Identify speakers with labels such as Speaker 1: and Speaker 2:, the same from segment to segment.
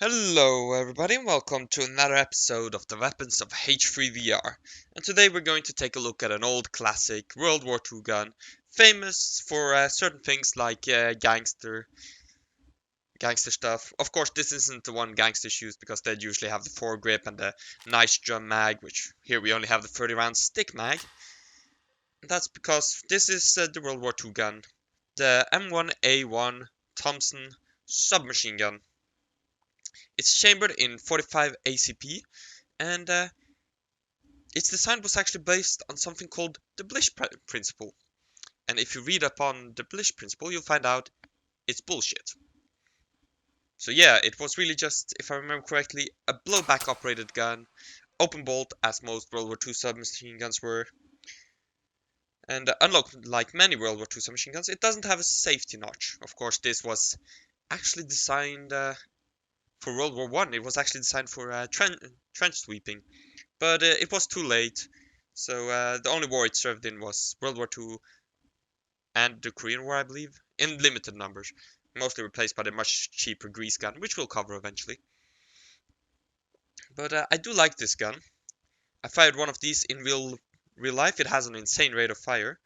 Speaker 1: Hello everybody and welcome to another episode of the Weapons of H3VR. And today we're going to take a look at an old classic World War II gun, famous for certain things like gangster stuff. Of course this isn't the one gangsters use because they usually have the foregrip and the nice drum mag, which here we only have the 30 round stick mag. And that's because this is the World War II gun, the M1A1 Thompson Submachine gun. It's chambered in 45 ACP, and its design was actually based on something called the Blish principle. And if you read upon the Blish principle, you'll find out it's bullshit. So yeah, it was really just, if I remember correctly, a blowback operated gun, open bolt as most World War II submachine guns were. And unlike many World War II submachine guns, it doesn't have a safety notch. Of course, this was actually designed for World War I. It was actually designed for trench sweeping, but it was too late. So the only war it served in was World War II and the Korean War, I believe, in limited numbers, mostly replaced by the much cheaper grease gun, which we'll cover eventually. But I do like this gun. I fired one of these in real life. It has an insane rate of fire.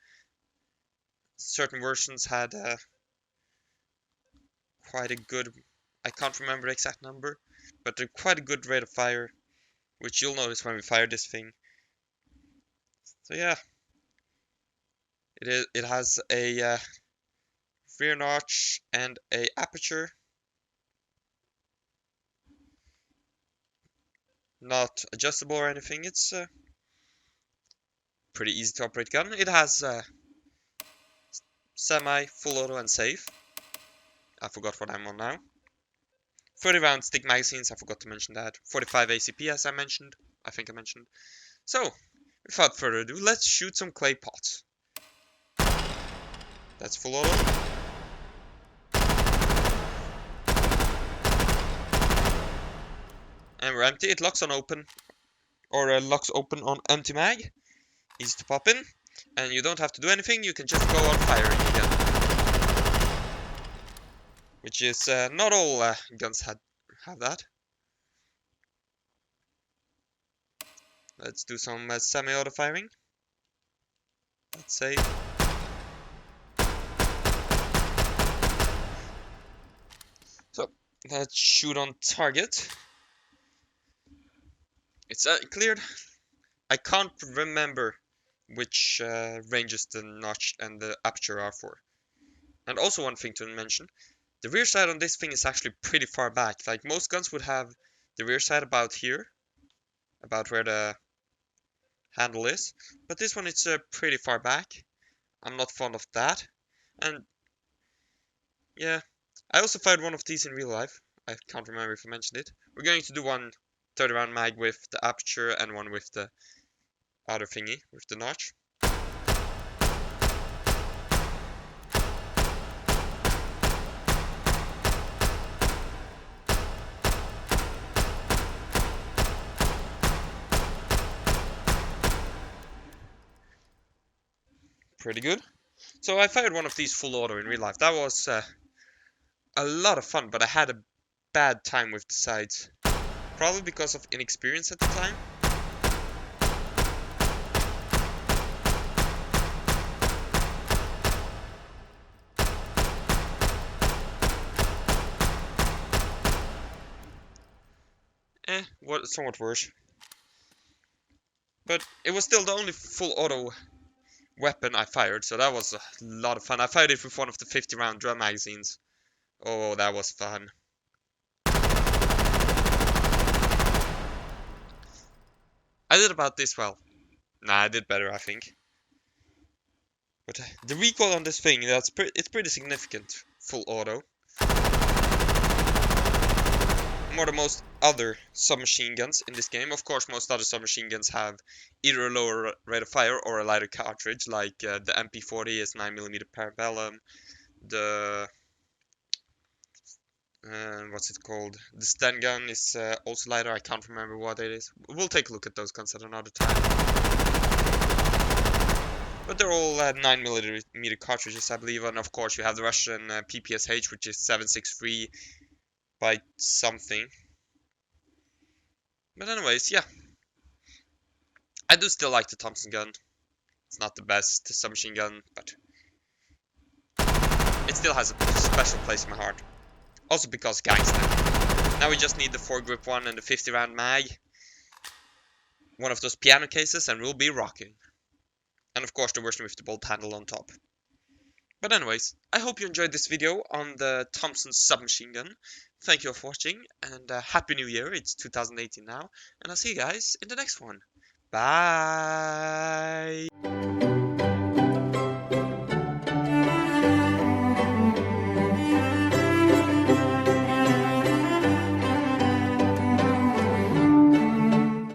Speaker 1: Certain versions had quite a good, I can't remember the exact number, but quite a good rate of fire, which you'll notice when we fire this thing. So yeah, it has a rear notch and a aperture, not adjustable or anything. It's pretty easy to operate gun. It has semi, full auto, and safe. I forgot what I'm on now. 30 round stick magazines, I forgot to mention that. 45 ACP, as I mentioned. I think I mentioned. So, without further ado, let's shoot some clay pots. That's full auto. And we're empty. It locks on open, or locks open on empty mag. Easy to pop in. And you don't have to do anything, you can just go on firing again. Which is, not all guns have that. Let's do some semi-auto firing. Let's say. So, let's shoot on target. It's cleared. I can't remember which ranges the notch and the aperture are for. And also one thing to mention, the rear side on this thing is actually pretty far back. Like most guns would have the rear side about here, about where the handle is, but this one it's pretty far back. I'm not fond of that. And yeah, I also fired one of these in real life. I can't remember if I mentioned it. We're going to do one 30 round mag with the aperture and one with the other thingy, with the notch. Pretty good. So I fired one of these full auto in real life. That was a lot of fun, but I had a bad time with the sights. Probably because of inexperience at the time. Somewhat worse. But it was still the only full auto weapon I fired, so that was a lot of fun. I fired it with one of the 50 round drum magazines. Oh, that was fun. I did about this well. Nah, I did better, I think. But the recoil on this thing, it's pretty significant. Full auto. More than most other submachine guns in this game. Of course, most other submachine guns have either a lower rate of fire or a lighter cartridge, like the MP40 is 9mm parabellum. The what's it called? The Sten gun is also lighter. I can't remember what it is. We'll take a look at those guns at another time. But they're all 9mm cartridges, I believe. And of course, you have the Russian PPSH, which is 763 by something. But anyways, yeah. I do still like the Thompson gun. It's not the best submachine gun, but it still has a special place in my heart. Also because gangster. Now we just need the 4-grip one and the 50-round mag. One of those piano cases and we'll be rocking. And of course the version with the bolt handle on top. But anyways, I hope you enjoyed this video on the Thompson Submachine gun. Thank you for watching, and Happy New Year, it's 2018 now, and I'll see you guys in the next one. Bye!